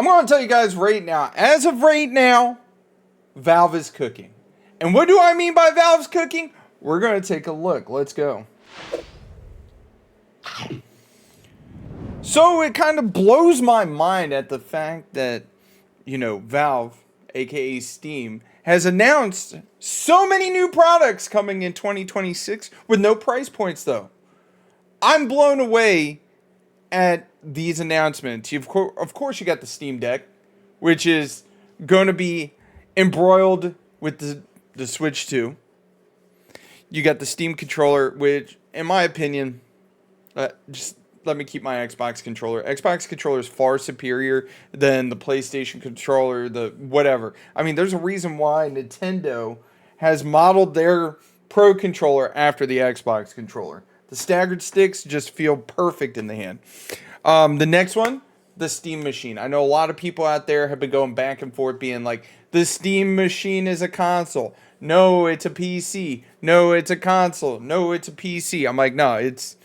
I'm going to tell you guys right now, as of right now, Valve is cooking. And what do I mean by Valve's cooking? We're going to take a look. Let's go. So it kind of blows my mind at the fact that, Valve, aka Steam, has announced so many new products coming in 2026 with no price points, though. I'm blown away at these announcements. Of course, you got the Steam Deck, which is going to be embroiled with the Switch 2. You got the Steam controller, which, in my opinion, just let me keep my Xbox controller. Xbox controller is far superior than the PlayStation controller, the whatever. I mean, there's a reason why Nintendo has modeled their Pro controller after the Xbox controller. The staggered sticks just feel perfect in the hand. The next one, the Steam Machine. I know a lot of people out there have been going back and forth being like, the Steam Machine is a console. No, it's a PC. No, it's a console. No, it's a PC. I'm like, no, it's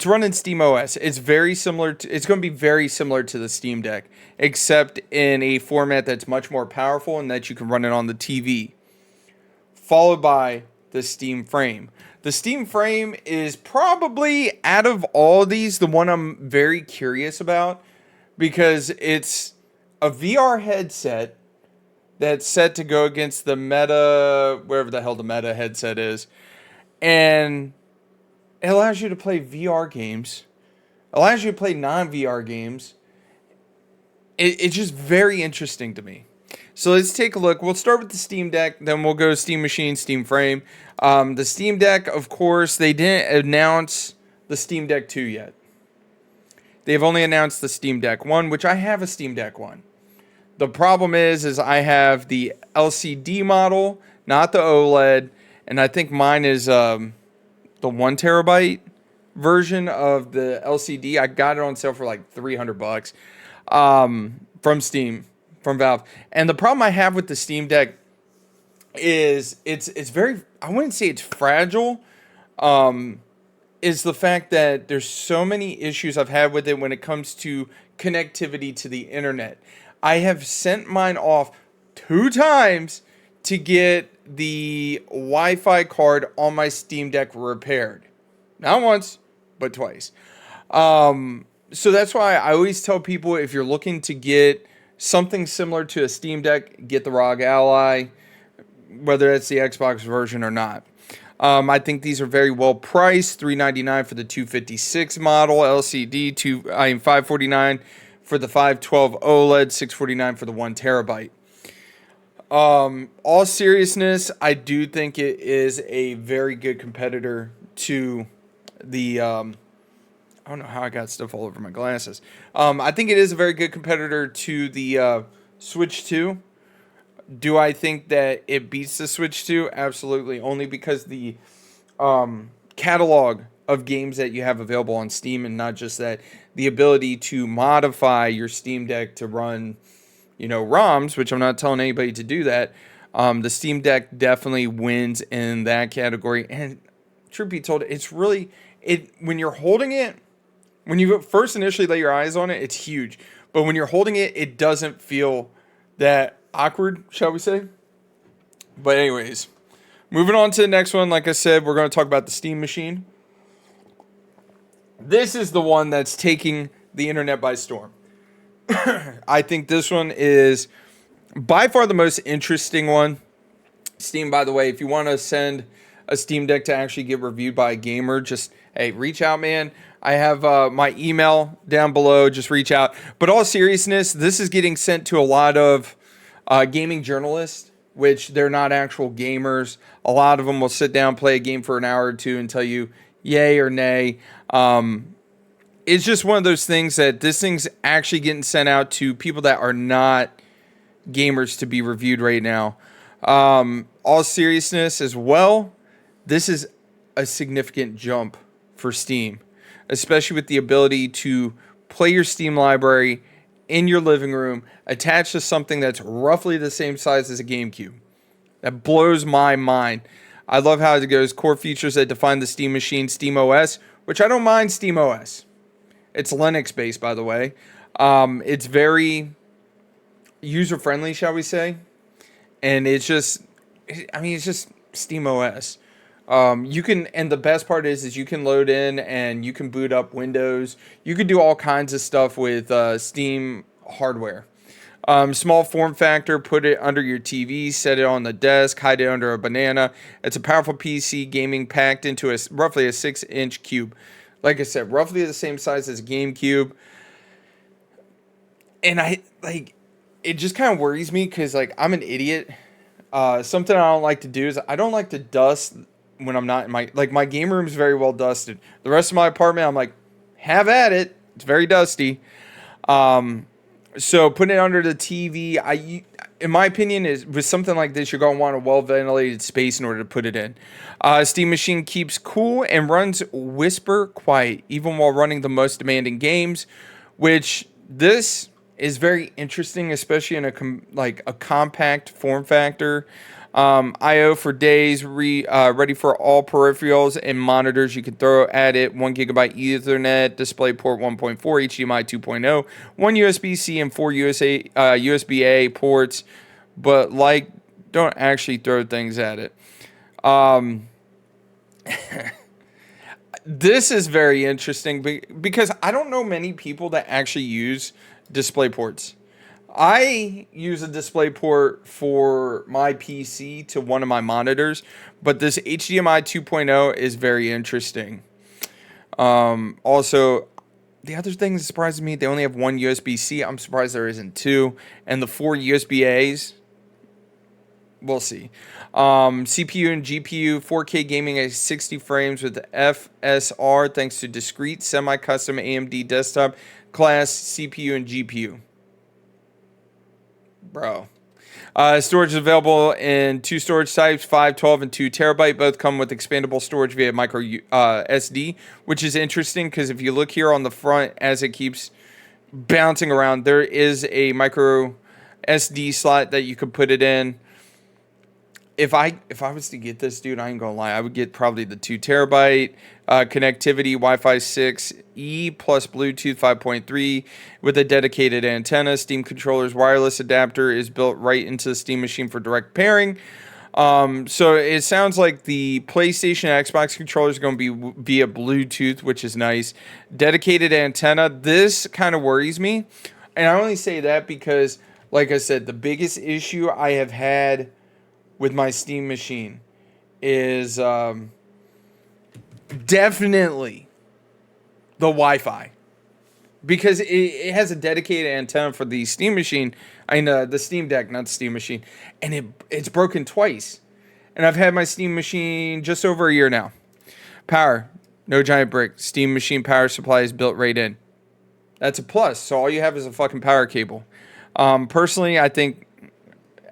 running Steam OS. It's very similar to, it's going to be very similar to the Steam Deck, except in a format that's much more powerful and that you can run it on the TV. Followed by the Steam Frame. The Steam Frame is probably, out of all these, the one I'm very curious about, because it's a VR headset that's set to go against the Meta, wherever the hell the Meta headset is, and it allows you to play VR games, allows you to play non-VR games. It's just very interesting to me. So let's take a look. We'll start with the Steam Deck, then we'll go Steam Machine, Steam Frame. The Steam Deck, of course, they didn't announce the Steam Deck 2 yet. They've only announced the Steam Deck 1, which I have a Steam Deck 1. The problem is I have the LCD model, not the OLED, and I think mine is the 1 terabyte version of the LCD. I got it on sale for like $300 from Steam, from Valve. And the problem I have with the Steam Deck is it's very, I wouldn't say it's fragile, is the fact that there's so many issues I've had with it when it comes to connectivity to the internet. I have sent mine off 2 times to get the Wi-Fi card on my Steam Deck repaired. Not once, but twice. So that's why I always tell people, if you're looking to get something similar to a Steam Deck, get the ROG Ally, whether it's the Xbox version or not. I think these are very well priced. $399 for the 256 model LCD, $549 for the 512 OLED, $649 for the 1 terabyte. All seriousness, I do think it is a very good competitor to the, I don't know how I got stuff all over my glasses. I think it is a very good competitor to the Switch 2. Do I think that it beats the Switch 2? Absolutely. Only because the catalog of games that you have available on Steam, and not just that, the ability to modify your Steam Deck to run, ROMs, which I'm not telling anybody to do that. The Steam Deck definitely wins in that category. And truth be told, it's really, when you're holding it, when you first initially lay your eyes on it, it's huge. But when you're holding it, it doesn't feel that awkward, shall we say. But anyways, moving on to the next one. Like I said, we're going to talk about the Steam Machine. This is the one that's taking the internet by storm. I think this one is by far the most interesting one. Steam, by the way, if you want to send a Steam Deck to actually get reviewed by a gamer, just, hey, reach out, man. I have my email down below. Just reach out. But all seriousness, this is getting sent to a lot of gaming journalists, which they're not actual gamers. A lot of them will sit down, play a game for an hour or two, and tell you yay or nay. It's just one of those things that this thing's actually getting sent out to people that are not gamers to be reviewed right now. All seriousness as well, this is a significant jump for Steam, especially with the ability to play your Steam library in your living room, attached to something that's roughly the same size as a GameCube. That blows my mind. I love how it goes. Core features that define the Steam Machine, Steam OS, which I don't mind Steam OS. It's Linux-based, by the way. It's very user friendly, shall we say? And it's just Steam OS. You can, and the best part is you can load in and you can boot up Windows. You can do all kinds of stuff with Steam hardware. Small form factor, put it under your TV, set it on the desk, hide it under a banana. It's a powerful PC gaming packed into roughly a 6-inch cube. Like I said, roughly the same size as a GameCube. And it just kind of worries me because like I'm an idiot. Something I don't like to do is I don't like to dust when I'm not in my game room is very well dusted. The rest of my apartment, I'm like, have at it. It's very dusty. So putting it under the TV, in my opinion, is with something like this, you're going to want a well ventilated space in order to put it in. Steam Machine keeps cool and runs whisper quiet, even while running the most demanding games, which this is very interesting, especially in a compact form factor. I/O for days, ready for all peripherals and monitors you can throw at it. 1 GB Ethernet, DisplayPort 1.4, HDMI 2.0, one USB-C and four USB-A ports, but don't actually throw things at it. This is very interesting because I don't know many people that actually use display ports. I use a display port for my PC to one of my monitors, but this HDMI 2.0 is very interesting. Also, the other thing that surprises me, they only have one USB-C. I'm surprised there isn't two. And the four USB-As, we'll see. CPU and GPU, 4K gaming at 60 frames with FSR thanks to discrete semi-custom AMD desktop class CPU and GPU. Bro. Storage is available in two storage types, 5, 12, and 2 terabyte. Both come with expandable storage via micro SD, which is interesting because if you look here on the front as it keeps bouncing around, there is a micro SD slot that you could put it in. If I was to get this, dude, I ain't gonna lie, I would get probably the 2 terabyte connectivity, Wi-Fi 6E plus Bluetooth 5.3 with a dedicated antenna. Steam controller's wireless adapter is built right into the Steam Machine for direct pairing. So it sounds like the PlayStation and Xbox controller is going to be via Bluetooth, which is nice. Dedicated antenna. This kind of worries me, and I only say that because, like I said, the biggest issue I have had with my Steam Machine is definitely the Wi-Fi, because it has a dedicated antenna for the Steam Machine. The Steam Deck, not the Steam Machine, and it's broken twice, and I've had my Steam Machine just over a year now. Power, no giant brick. Steam Machine power supply is built right in. That's a plus. So all you have is a fucking power cable. Personally, I think,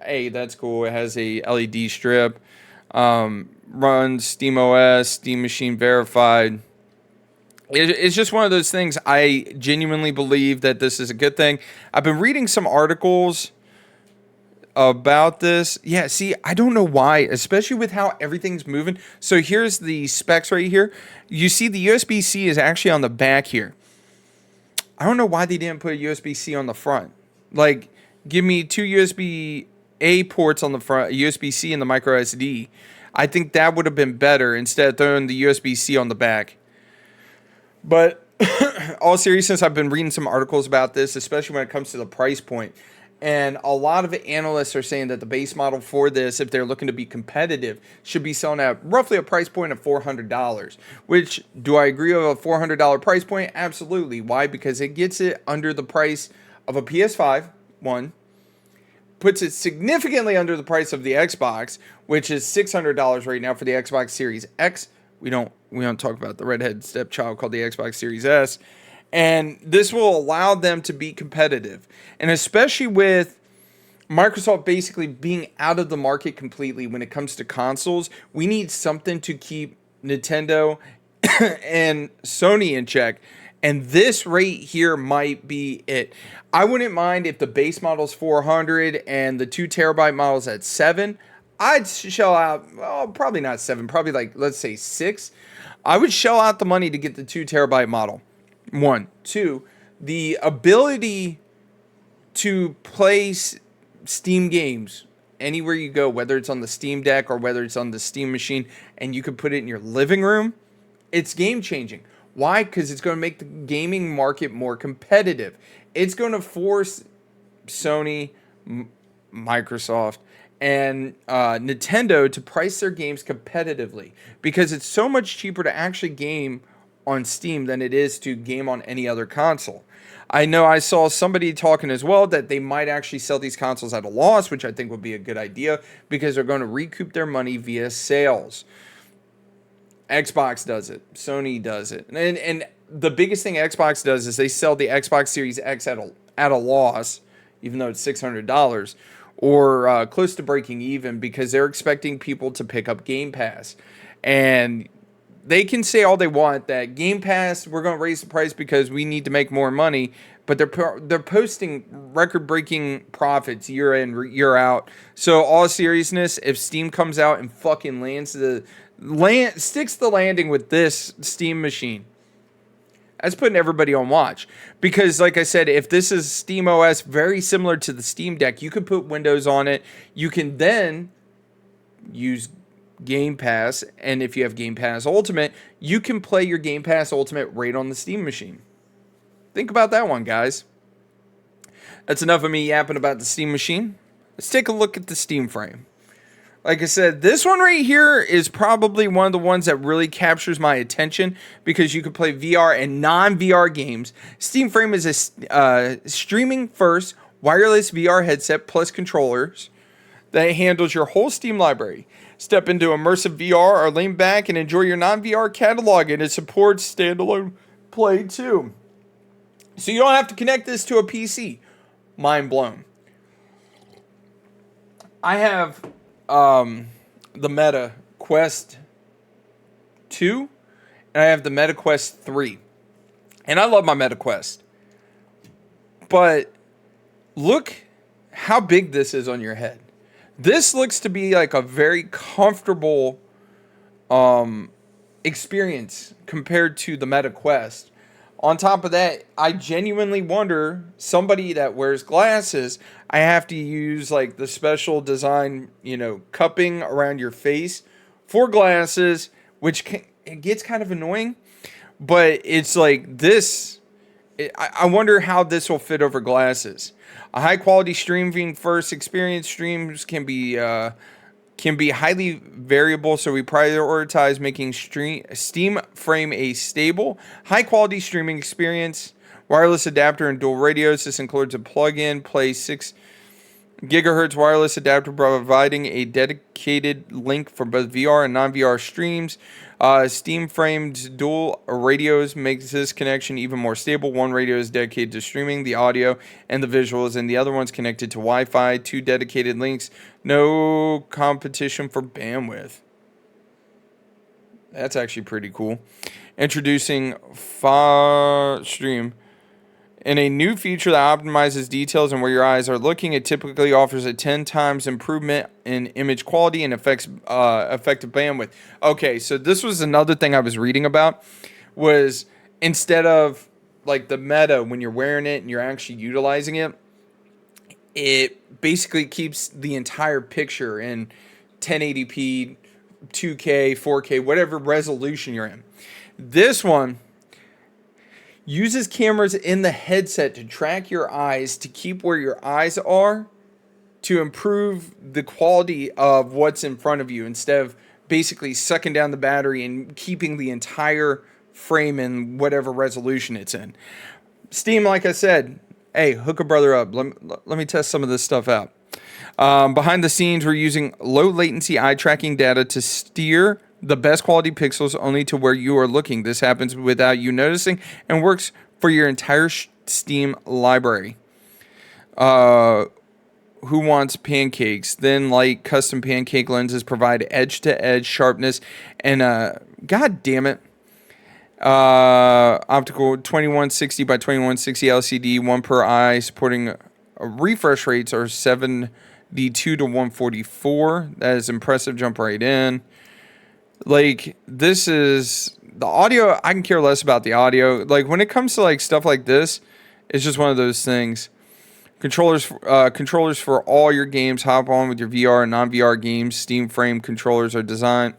hey, that's cool. It has a LED strip. Runs Steam OS, Steam Machine verified. It's just one of those things. I genuinely believe that this is a good thing. I've been reading some articles about this. Yeah, see, I don't know why, especially with how everything's moving. So here's the specs right here. You see the USB-C is actually on the back here. I don't know why they didn't put a USB-C on the front. Like, give me two USB-A ports on the front, a USB-C and the micro SD. I think that would have been better instead of throwing the USB-C on the back. But all seriousness, I've been reading some articles about this, especially when it comes to the price point. And a lot of analysts are saying that the base model for this, if they're looking to be competitive, should be selling at roughly a price point of $400. Which, do I agree with a $400 price point? Absolutely. Why? Because it gets it under the price of a PS5, one. Puts it significantly under the price of the Xbox, which is $600 right now for the Xbox Series X. We don't talk about the redhead stepchild called the Xbox Series S. And this will allow them to be competitive. And especially with Microsoft basically being out of the market completely when it comes to consoles, we need something to keep Nintendo and Sony in check. And this right here might be it. I wouldn't mind if the base model's 400 and the 2 terabyte model's at 7. I'd shell out, well, probably not 7, probably like, let's say 6. I would shell out the money to get the 2 terabyte model. 1. 2, the ability to play Steam games anywhere you go, whether it's on the Steam Deck or whether it's on the Steam machine, and you can put it in your living room, it's game changing. Why? Because it's going to make the gaming market more competitive. It's going to force Sony, Microsoft, and Nintendo to price their games competitively, because it's so much cheaper to actually game on Steam than it is to game on any other console. I know I saw somebody talking as well that they might actually sell these consoles at a loss, which I think would be a good idea because they're going to recoup their money via sales. Xbox does it. Sony does it. And the biggest thing Xbox does is they sell the Xbox Series X at a loss, even though it's $600, or close to breaking even, because they're expecting people to pick up Game Pass. And they can say all they want that Game Pass, we're going to raise the price because we need to make more money, but they're posting record-breaking profits year in, year out. So, all seriousness, if Steam comes out and fucking sticks the landing with this Steam machine, that's putting everybody on watch. Because, like I said, if this is Steam OS, very similar to the Steam Deck, you can put Windows on it. You can then use Game Pass, and if you have Game Pass Ultimate, you can play your Game Pass Ultimate right on the Steam machine. Think about that one, guys. That's enough of me yapping about the Steam machine. Let's take a look at the Steam Frame. Like I said, this one right here is probably one of the ones that really captures my attention because you can play VR and non-VR games. Steam Frame is a streaming first wireless VR headset plus controllers that handles your whole Steam library. Step into immersive VR or lean back and enjoy your non-VR catalog, and it supports standalone play too. So you don't have to connect this to a PC. Mind blown. I have the Meta Quest 2 and I have the Meta Quest 3. And I love my Meta Quest. But look how big this is on your head. This looks to be like a very comfortable experience compared to the Meta Quest. On top of that, I genuinely wonder, somebody that wears glasses, I have to use like the special design, cupping around your face for glasses, which it gets kind of annoying. But it's like this. I wonder how this will fit over glasses. A high quality streaming first experience. Streams can be highly variable, so we prioritize making Steam Frame a stable, high quality streaming experience. Wireless adapter and dual radios. This includes a plug-in play 6 gigahertz wireless adapter providing a dedicated link for both VR and non-VR streams. Steam Frame's dual radios makes this connection even more stable. One radio is dedicated to streaming the audio and the visuals, and the other one's connected to Wi-Fi. 2 dedicated links. No competition for bandwidth. That's actually pretty cool. Introducing Far Stream. In a new feature that optimizes details and where your eyes are looking, it typically offers a 10 times improvement in image quality and effective bandwidth. Okay, so this was another thing I was reading about, was instead of like the Meta, when you're wearing it and you're actually utilizing it, it basically keeps the entire picture in 1080p, 2K, 4K, whatever resolution you're in. This one uses cameras in the headset to track your eyes, to keep where your eyes are, to improve the quality of what's in front of you, instead of basically sucking down the battery and keeping the entire frame in whatever resolution it's in. Steam, like I said, hey, hook a brother up. Let me test some of this stuff out. Behind the scenes, we're using low latency eye tracking data to steer the best quality pixels only to where you are looking. This happens without you noticing and works for your entire Steam library. Who wants pancakes? Then light custom pancake lenses provide edge-to-edge sharpness and god damn it. Optical 2160 by 2160 LCD, one per eye, supporting refresh rates are 72 to 144. That is impressive. Jump right in. Like, this is the audio. I can care less about the audio. Like, when it comes to like stuff like this, It's just one of those things. Controllers for all your games. Hop on with your VR and non-VR games. Steam Frame controllers are designed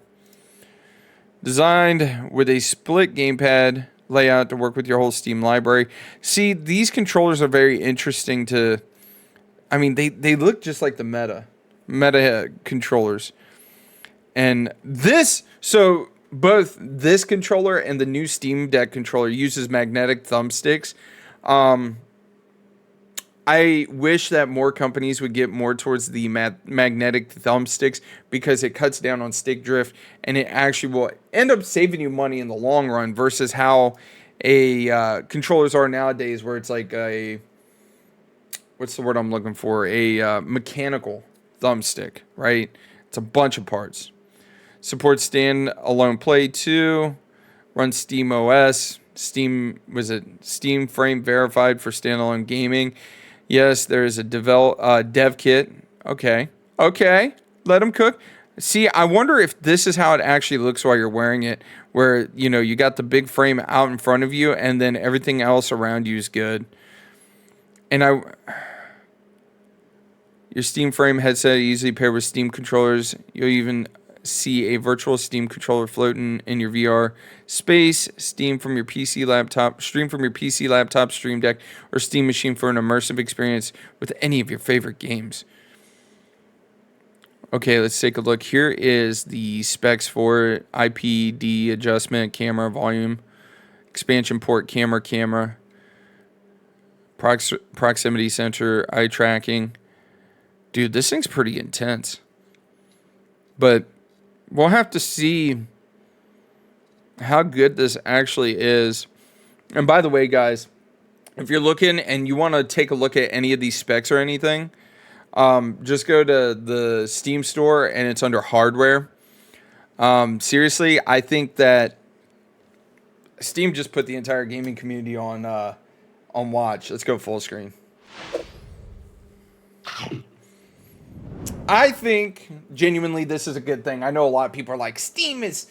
with a split gamepad layout to work with your whole Steam library. See, these controllers are very interesting to. I mean, they look just like the Meta controllers, and both this controller and the new Steam Deck controller uses magnetic thumbsticks. I wish that more companies would get more towards the magnetic thumbsticks because it cuts down on stick drift and it actually will end up saving you money in the long run versus how controllers are nowadays, where it's like what's the word I'm looking for? A mechanical thumbstick, right? It's a bunch of parts. Supports standalone play too. Runs Steam OS. Steam Frame verified for standalone gaming. Yes, there is a dev kit. Okay. Let them cook. See, I wonder if this is how it actually looks while you're wearing it, where, you got the big frame out in front of you and then everything else around you is good. And your Steam Frame headset easily paired with Steam controllers. You'll even see a virtual Steam controller floating in your VR space. Stream from your PC, laptop, Stream Deck, or Steam Machine for an immersive experience with any of your favorite games. Okay, let's take a look. Here is the specs for IPD adjustment, camera, volume, expansion port, camera, proximity sensor, eye tracking. Dude, this thing's pretty intense. But we'll have to see how good this actually is. And by the way, guys, if you're looking and you want to take a look at any of these specs or anything, just go to the Steam store and it's under hardware. Seriously, I think that Steam just put the entire gaming community on watch. Let's go full screen. I think genuinely this is a good thing. I know a lot of people are like, Steam is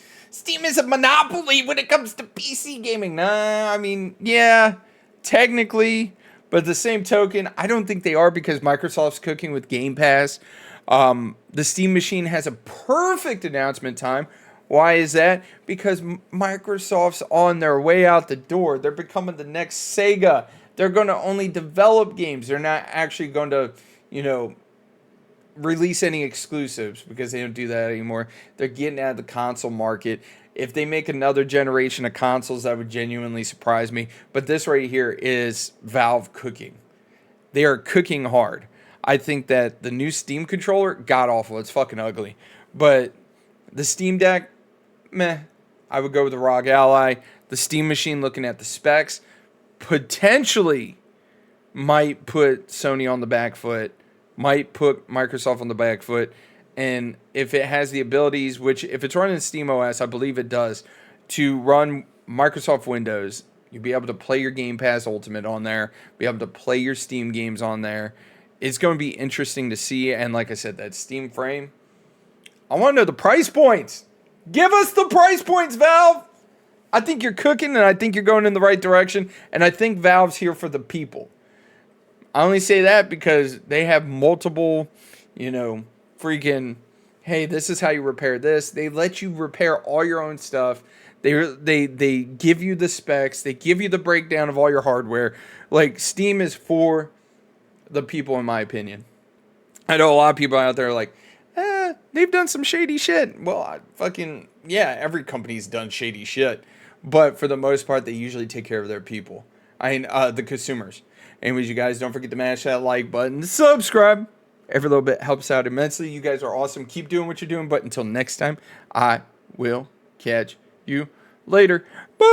a monopoly when it comes to PC gaming. Nah, I mean, yeah, technically, but at the same token, I don't think they are, because Microsoft's cooking with Game Pass. The Steam Machine has a perfect announcement time. Why is that? Because Microsoft's on their way out the door. They're becoming the next Sega. They're going to only develop games. They're not actually going to, release any exclusives, because they don't do that anymore. They're getting out of the console market. If they make another generation of consoles, that would genuinely surprise me. But this right here is Valve cooking. They are cooking hard. I think that the new Steam controller, god awful. It's fucking ugly. But the Steam Deck, meh. I would go with the ROG Ally. The Steam Machine, looking at the specs, potentially might put Sony on the back foot. Might put Microsoft on the back foot. And if it has the abilities, which if it's running Steam OS, I believe it does, to run Microsoft Windows, you'll be able to play your Game Pass Ultimate on there, be able to play your Steam games on there. It's going to be interesting to see. And like I said, that Steam Frame, I want to know the price points. Give us the price points, Valve. I think you're cooking, and I think you're going in the right direction. And I think Valve's here for the people. I only say that because they have multiple, freaking, hey, this is how you repair this. They let you repair all your own stuff. They give you the specs. They give you the breakdown of all your hardware. Like, Steam is for the people, in my opinion. I know a lot of people out there are like, they've done some shady shit. Well, every company's done shady shit. But for the most part, they usually take care of their people. The consumers. Anyways, you guys, don't forget to mash that like button. Subscribe. Every little bit helps out immensely. You guys are awesome. Keep doing what you're doing. But until next time, I will catch you later. Bye.